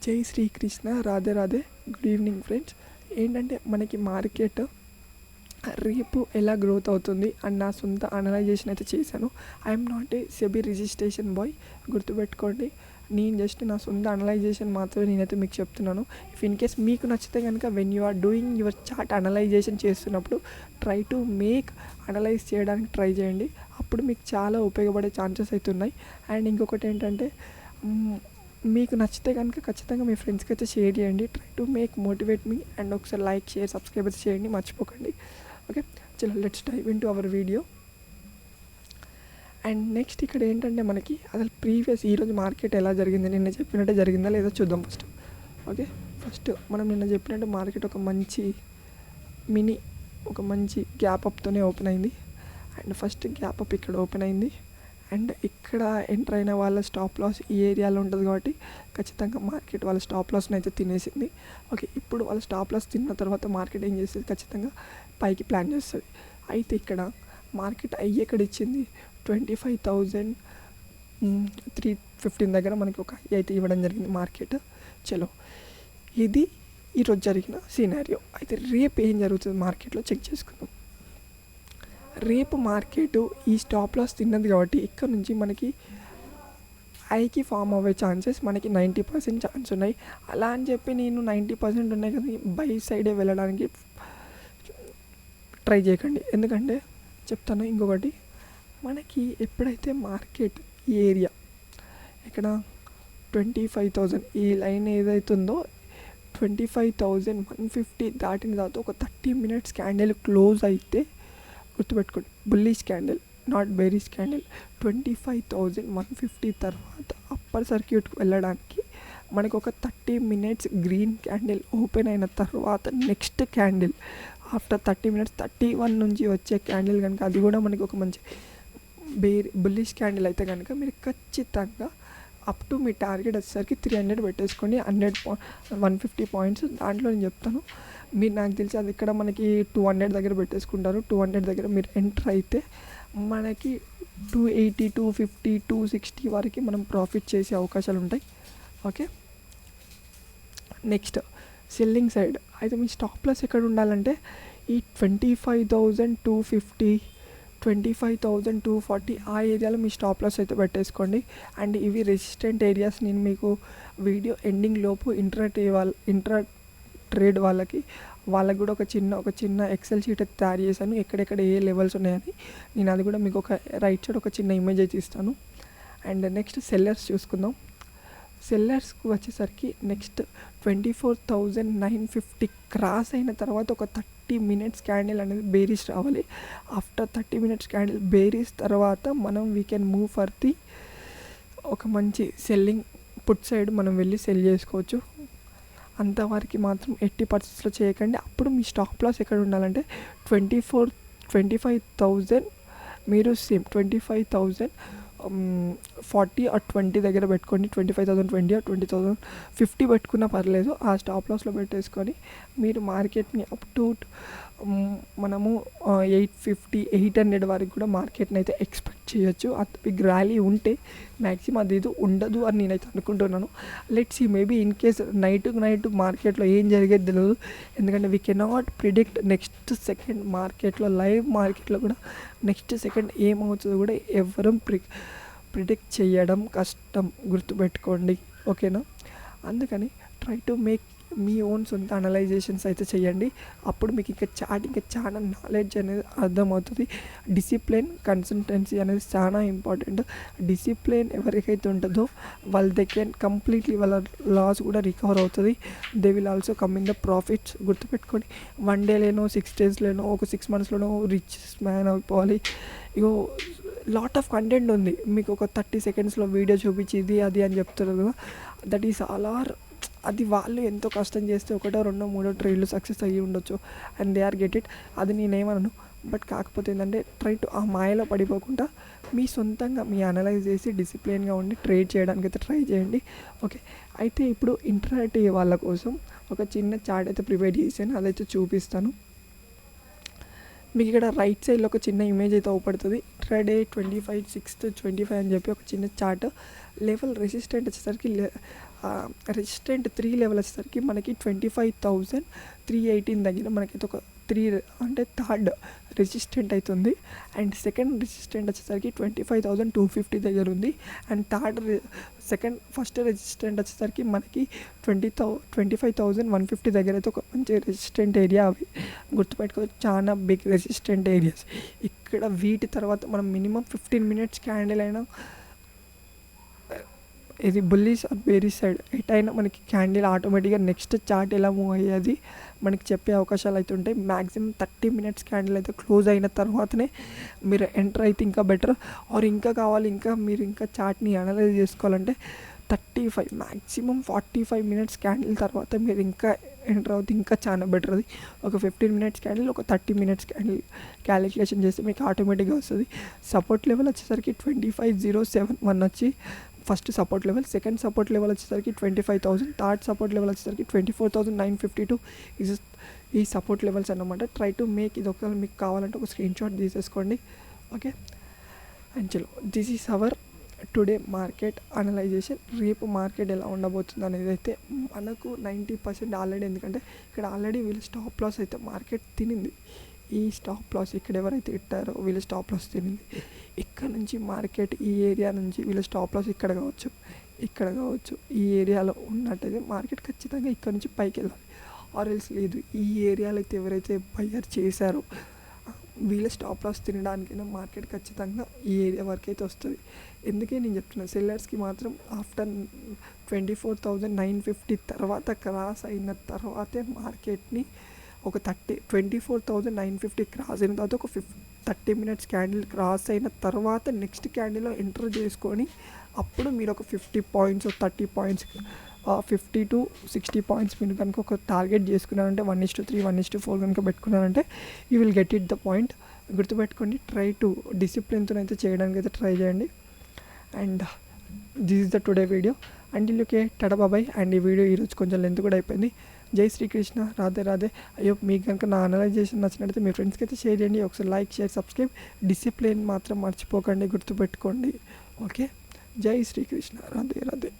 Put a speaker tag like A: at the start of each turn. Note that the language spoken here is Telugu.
A: జై Srikrishna, Radhe Radhe. Good evening friends. ఏంటంటే మనకి మార్కెట్ రేపు ఎలా గ్రోత్ అవుతుంది అని నా సొంత అనలైజేషన్ అయితే చేశాను. I'm not a SEBI registration boy, గుర్తుపెట్టుకోండి. నేను జస్ట్ నా సొంత అనలైజేషన్ మాత్రమే నేనైతే మీకు చెప్తున్నాను. ఇఫ్ ఇన్ కేస్ మీకు నచ్చితే కనుక when you are doing your chart analysation చేస్తున్నప్పుడు ట్రై టు మేక్ అనలైజ్ చేయడానికి ట్రై చేయండి. అప్పుడు మీకు చాలా ఉపయోగపడే ఛాన్సెస్ అయితే ఉన్నాయి. అండ్ ఇంకొకటి ఏంటంటే మీకు నచ్చితే కనుక ఖచ్చితంగా మీ ఫ్రెండ్స్కి అయితే షేర్ చేయండి. Try to make motivate me. And ఒకసారి లైక్, షేర్, సబ్స్క్రైబ్ అయితే చేయండి, మర్చిపోకండి. ఓకే, చలో let's dive in to our video. And next ఇక్కడ ఏంటంటే మనకి అసలు ప్రీవియస్ ఈరోజు మార్కెట్ ఎలా జరిగింది, నిన్న చెప్పినట్టే జరిగిందా లేదా చూద్దాం ఫస్ట్. ఓకే, ఫస్ట్ మనం నిన్న చెప్పినట్టు మార్కెట్ ఒక మంచి గ్యాప్ అప్తోనే ఓపెన్ అయింది. అండ్ ఫస్ట్ గ్యాప్ అప్ ఇక్కడ ఓపెన్ అయింది. అండ్ ఇక్కడ ఎంటర్ అయిన వాళ్ళ స్టాప్ లాస్ ఈ ఏరియాలో ఉంటుంది కాబట్టి ఖచ్చితంగా మార్కెట్ వాళ్ళ స్టాప్ లాస్ని అయితే తినేసింది. ఓకే, ఇప్పుడు వాళ్ళ స్టాప్ లాస్ తిన్న తర్వాత మార్కెట్ ఏం చేస్తుంది, ఖచ్చితంగా పైకి ప్లాన్ చేస్తుంది. అయితే ఇక్కడ మార్కెట్ ఎక్కడ ఇచ్చింది, 25,315 దగ్గర మనకి ఒక అయితే ఇవ్వడం జరిగింది మార్కెట్. చలో, ఇది ఈరోజు జరిగిన సినారియో. అయితే రేపు ఏం జరుగుతుంది మార్కెట్లో చెక్ చేసుకుందాం. రేపు మార్కెట్ ఈ స్టాప్ లాస్ తిన్నది కాబట్టి ఇక్కడ నుంచి మనకి ఐకి ఫామ్ అవ్వే ఛాన్సెస్ మనకి 90% ఛాన్స్ ఉన్నాయి. అలా అని చెప్పి నేను 90% ఉన్నాయి కదా బై సైడే వెళ్ళడానికి ట్రై చేయకండి. ఎందుకంటే చెప్తాను ఇంకొకటి, మనకి ఎప్పుడైతే మార్కెట్ ఈ ఏరియా ఇక్కడ 25,000 ఈ లైన్ ఏదైతుందో 25,150 దాటిన తర్వాత ఒక 30 minutes క్యాండిల్ క్లోజ్ అయితే గుర్తుపెట్టుకోండి, bullish candle, not bearish candle. 25,150 తర్వాత అప్పర్ సర్క్యూట్కి వెళ్ళడానికి మనకు ఒక 30 minutes గ్రీన్ క్యాండిల్ ఓపెన్ అయిన తర్వాత నెక్స్ట్ క్యాండిల్ ఆఫ్టర్ 30 minutes 31 నుంచి వచ్చే క్యాండిల్ కనుక అది కూడా మనకి ఒక మంచి బుల్లిష్ క్యాండిల్ అయితే కనుక మీరు ఖచ్చితంగా అప్ టు మీ టార్గెట్ వచ్చేసరికి 300 పెట్టేసుకోండి. 150 పాయింట్స్ దాంట్లో నేను చెప్తాను. మీరు నాకు తెలిసి అది ఇక్కడ మనకి 200 దగ్గర పెట్టేసుకుంటారు. 200 దగ్గర మీరు ఎంటర్ అయితే మనకి 280, 250, 260 వరకు మనం ప్రాఫిట్ చేసే అవకాశాలు ఉంటాయి. ఓకే, నెక్స్ట్ సెల్లింగ్ సైడ్ అయితే మీ స్టాప్ లాస్ ఎక్కడ ఉండాలంటే ఈ 25,250, 25,240 ఆ ఏరియాలో మీ స్టాప్ లాస్ అయితే పెట్టేసుకోండి. అండ్ ఇవి రెసిస్టెంట్ ఏరియాస్. నేను మీకు వీడియో ఎండింగ్ లోపు ఇంట్రా ట్రేడ్ వాళ్ళకి కూడా ఒక చిన్న ఎక్సెల్ షీట్ అయితే తయారు చేశాను, ఎక్కడెక్కడ ఏ లెవెల్స్ ఉన్నాయని. నేను అది కూడా మీకు ఒక రైట్ సైడ్ ఒక చిన్న ఇమేజ్ అయితే ఇస్తాను. అండ్ నెక్స్ట్ సెల్లర్స్ చూసుకుందాం. సెల్లర్స్కి వచ్చేసరికి నెక్స్ట్ 24,950 క్రాస్ అయిన తర్వాత ఒక 30 minutes క్యాండిల్ అనేది బేరిష్ రావాలి. ఆఫ్టర్ 30 minutes క్యాండిల్ బేరిష్ తర్వాత మనం we can move for the ఒక మంచి సెల్లింగ్ పుట్ సైడ్ మనం వెళ్ళి సెల్ చేసుకోవచ్చు. అంతవరకు మాత్రం 80% చేయకండి. అప్పుడు మీ స్టాప్ లాస్ ఎక్కడ ఉండాలంటే 25,000 మీరు సేమ్ 25,040 or 20 దగ్గర పెట్టుకోండి. 25,020 or 20,050 పెట్టుకున్నా పర్లేదు. ఆ స్టాప్ లాస్లో పెట్టేసుకొని మీరు మార్కెట్ని అప్ టు మనము 850, 800 వరకు కూడా మార్కెట్ని అయితే ఎక్స్పెక్ట్ చేయొచ్చు. అంత బిగ్ ర్యాలీ ఉంటే మ్యాక్సిమం అది ఇది ఉండదు అని నేనైతే అనుకుంటున్నాను. Let's see, maybe in case night మార్కెట్లో ఏం జరిగేది తెలియదు. ఎందుకంటే we cannot predict next second మార్కెట్లో, లైవ్ మార్కెట్లో కూడా నెక్స్ట్ సెకండ్ ఏమవుతుందో కూడా ఎవరూ ప్రిడిక్ట్ చేయడం కష్టం, గుర్తుపెట్టుకోండి. ఓకేనా? అందుకని try to make me own సొంత అనలైజేషన్స్ అయితే చేయండి. అప్పుడు మీకు ఇంకా చాలా నాలెడ్జ్ అనేది అర్థమవుతుంది. డిసిప్లిన్, కన్సిస్టెన్సీ అనేది చాలా ఇంపార్టెంట్. డిసిప్లిన్ ఎవరికైతే ఉంటుందో దే కెన్ కంప్లీట్లీ వాళ్ళ లాస్ కూడా రికవర్ అవుతుంది. They will also come in the profits. గుర్తుపెట్టుకోండి, 1 డేలోనో 6 డేస్లోనో ఒక 6 monthsలోనో రిచ్ మ్యాన్ అయిపోవాలి. ఇగో లాట్ ఆఫ్ కంటెంట్ ఉంది. మీకు ఒక 30 secondsలో వీడియో చూపించి ఇది అది అని చెప్తారు కదా, దట్ ఈస్ ఆల్ ఆర్ అది వాళ్ళు ఎంతో కష్టం చేస్తే 1, 2, 3 ట్రేడ్లు సక్సెస్ అయ్యి ఉండొచ్చు. And they are get it. అది నేనేమనను. బట్ కాకపోతే ఏంటంటే ట్రై టు ఆ మాయలో పడిపోకుండా మీ సొంతంగా మీ అనలైజ్ చేసి డిసిప్లిన్గా ఉండి ట్రేడ్ చేయడానికి అయితే ట్రై చేయండి. ఓకే, అయితే ఇప్పుడు ఇంట్రాడే వాళ్ళ కోసం ఒక చిన్న చార్ట్ అయితే ప్రిపేర్ చేశాను, అదైతే చూపిస్తాను మీకు. ఇక్కడ రైట్ సైడ్లో ఒక చిన్న ఇమేజ్ అయితే అవుపడుతుంది. ఇంట్రాడే 25/6/25 అని చెప్పి ఒక చిన్న చార్ట్. లెవెల్ రెసిస్టెంట్ వచ్చేసరికి రెసిస్టెంట్ 3 లెవెల్ వచ్చేసరికి మనకి 25,318 దగ్గర మనకైతే ఒక 3 అంటే థర్డ్ రెసిస్టెంట్ అవుతుంది. అండ్ సెకండ్ రెసిస్టెంట్ వచ్చేసరికి 25,250 దగ్గర ఉంది. అండ్ ఫస్ట్ రెసిస్టెంట్ వచ్చేసరికి మనకి 25,150 దగ్గర అయితే ఒక మంచి రెసిస్టెంట్ ఏరియా. అవి గుర్తుపెట్టుకోవచ్చు, చాలా బిగ్ రెసిస్టెంట్ ఏరియాస్. ఇక్కడ వీటి తర్వాత మనం మినిమం 15 మినిట్స్ క్యాండిల్ అయినా ఇది బుల్లీస్ ఆర్ బేరీస్ సైడ్ ఎటైనా మనకి క్యాండిల్ ఆటోమేటిక్గా నెక్స్ట్ చార్ట్ ఎలా మూవ్ అయ్యేది మనకి చెప్పే అవకాశాలు అయితే ఉంటాయి. మ్యాక్సిమం 30 మినిట్స్ క్యాండిల్ అయితే క్లోజ్ అయిన తర్వాతనే మీరు ఎంటర్ అయితే ఇంకా బెటర్. ఆర్ ఇంకా కావాలి, ఇంకా మీరు ఇంకా చార్ట్ని అనలైజ్ చేసుకోవాలంటే 35 మ్యాక్సిమం 45 మినిట్స్ క్యాండిల్ తర్వాత మీరు ఇంకా ఎంటర్ అవుతే ఇంకా చాలా బెటర్. అది ఒక 15 మినిట్స్ క్యాండిల్, ఒక 30 మినిట్స్ క్యాండిల్ క్యాలిక్యులేషన్ చేస్తే మీకు ఆటోమేటిక్గా వస్తుంది. సపోర్ట్ లెవెల్ వచ్చేసరికి 25,071 వచ్చి first support level. Second support level వచ్చేసరికి 25,000. థర్డ్ సపోర్ట్ లెవెల్ వచ్చేసరికి 24,952. ఈ సపోర్ట్ లెవెల్స్ అన్నమాట. ట్రై టు మేక్ ఇది ఒకవేళ మీకు కావాలంటే ఒక స్క్రీన్ షాట్ తీసేసుకోండి. ఓకే, అండ్ చలో this is our today market analysation. రేపు మార్కెట్ ఎలా ఉండబోతుంది అనేది అయితే మనకు 90% ఆల్రెడీ, ఎందుకంటే ఇక్కడ ఆల్రెడీ వీళ్ళు స్టాప్ లాస్ అయితే మార్కెట్ తినింది. ఈ స్టాప్ లాస్ ఇక్కడ ఎవరైతే ఇట్టారో వీళ్ళు స్టాప్ లాస్ తినింది. ఇక్కడ నుంచి మార్కెట్ ఈ ఏరియా నుంచి వీళ్ళు స్టాప్ లాస్ ఇక్కడ కావచ్చు, ఇక్కడ కావచ్చు, ఈ ఏరియాలో ఉన్నట్టయితే మార్కెట్ ఖచ్చితంగా ఇక్కడ నుంచి పైకి వెళ్ళాలి. ఆర్ఎల్స్ లేదు, ఈ ఏరియాలో అయితే ఎవరైతే బయర్ చేశారో వీళ్ళ స్టాప్ లాస్ తినడానికైనా మార్కెట్ ఖచ్చితంగా ఈ ఏరియా వరకు అయితే వస్తుంది. ఎందుకే నేను చెప్తున్నా, సెల్లర్స్కి మాత్రం ఆఫ్టర్ 24,950 తర్వాత క్రాస్ అయిన తర్వాతే మార్కెట్ని ఒక 24,950 క్రాస్ అయిన తర్వాత ఒక 30 మినిట్స్ క్యాండిల్ క్రాస్ అయిన తర్వాత నెక్స్ట్ క్యాండిల్లో ఎంటర్ చేసుకొని అప్పుడు మీరు ఒక 50 పాయింట్స్ 30 పాయింట్స్ 50 to 60 పాయింట్స్ మీరు కనుక ఒక టార్గెట్ చేసుకున్నారంటే 1:3 1:4 కనుక పెట్టుకున్నారంటే you will get it the point. గుర్తుపెట్టుకోండి, ట్రై టు డిసిప్లిన్తో అయితే చేయడానికి అయితే ట్రై చేయండి. And this is the today video. And okay, tata బాబాయ్. అండ్ ఈ వీడియో ఈరోజు కొంచెం లెంత్ కూడా అయిపోయింది. జై శ్రీకృష్ణ, రాధే రాధే. అయ్యో, మీకు కనుక నా అనలైజేషన్ నచ్చినట్లయితే మీ ఫ్రెండ్స్కి అయితే షేర్ చేయండి. ఒకసారి లైక్, షేర్, సబ్స్క్రైబ్. డిసిప్లిన్ మాత్రం మర్చిపోకండి, గుర్తుపెట్టుకోండి. ఓకే, జై శ్రీకృష్ణ, రాధే రాధే.